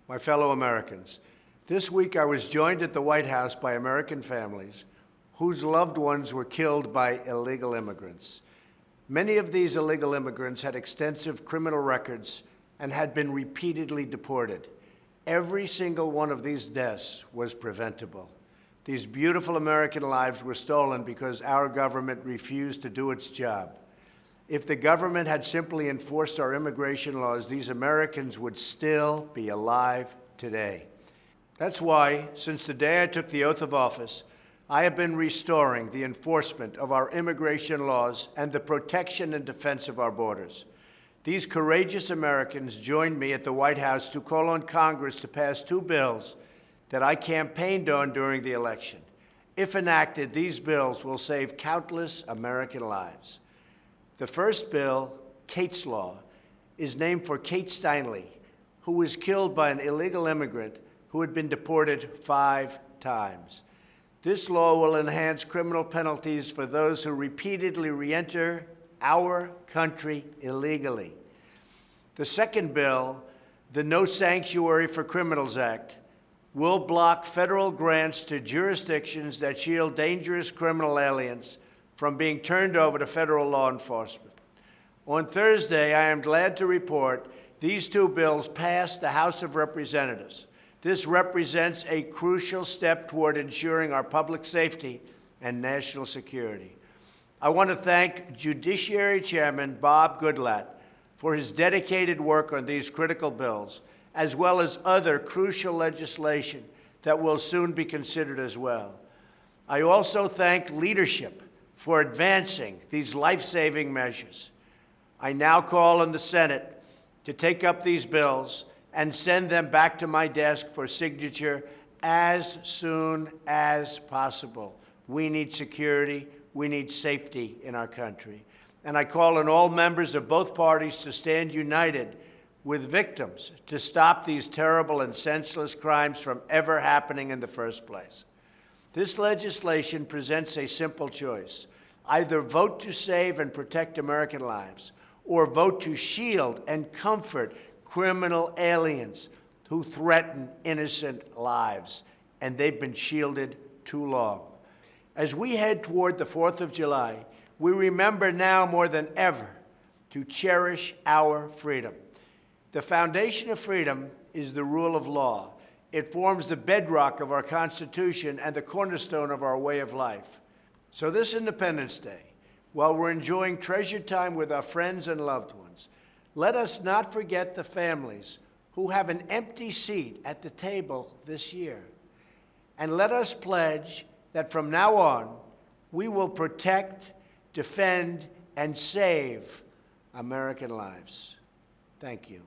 My fellow Americans, this week I was joined at the White House by American families whose loved ones were killed by illegal immigrants. Many of these illegal immigrants had extensive criminal records and had been repeatedly deported. Every single one of these deaths was preventable. These beautiful American lives were stolen because our government refused to do its job. If the government had simply enforced our immigration laws, these Americans would still be alive today. That's why, since the day I took the oath of office, I have been restoring the enforcement of our immigration laws and the protection and defense of our borders. These courageous Americans joined me at the White House to call on Congress to pass two bills that I campaigned on during the election. If enacted, these bills will save countless American lives. The first bill, Kate's Law, is named for Kate Steinle, who was killed by an illegal immigrant who had been deported 5 times. This law will enhance criminal penalties for those who repeatedly re-enter our country illegally. The second bill, the No Sanctuary for Criminals Act, will block federal grants to jurisdictions that shield dangerous criminal aliens from being turned over to federal law enforcement. On Thursday, I am glad to report these two bills passed the House of Representatives. This represents a crucial step toward ensuring our public safety and national security. I want to thank Judiciary Chairman Bob Goodlatte for his dedicated work on these critical bills, as well as other crucial legislation that will soon be considered as well. I also thank leadership for advancing these life-saving measures. I now call on the Senate to take up these bills and send them back to my desk for signature as soon as possible. We need security, we need safety in our country. And I call on all members of both parties to stand united with victims to stop these terrible and senseless crimes from ever happening in the first place. This legislation presents a simple choice. Either vote to save and protect American lives, or vote to shield and comfort criminal aliens who threaten innocent lives, and they've been shielded too long. As we head toward the 4th of July, we remember now more than ever to cherish our freedom. The foundation of freedom is the rule of law. It forms the bedrock of our Constitution and the cornerstone of our way of life. So this Independence Day, while we're enjoying treasured time with our friends and loved ones, let us not forget the families who have an empty seat at the table this year. And let us pledge that from now on, we will protect, defend, and save American lives. Thank you.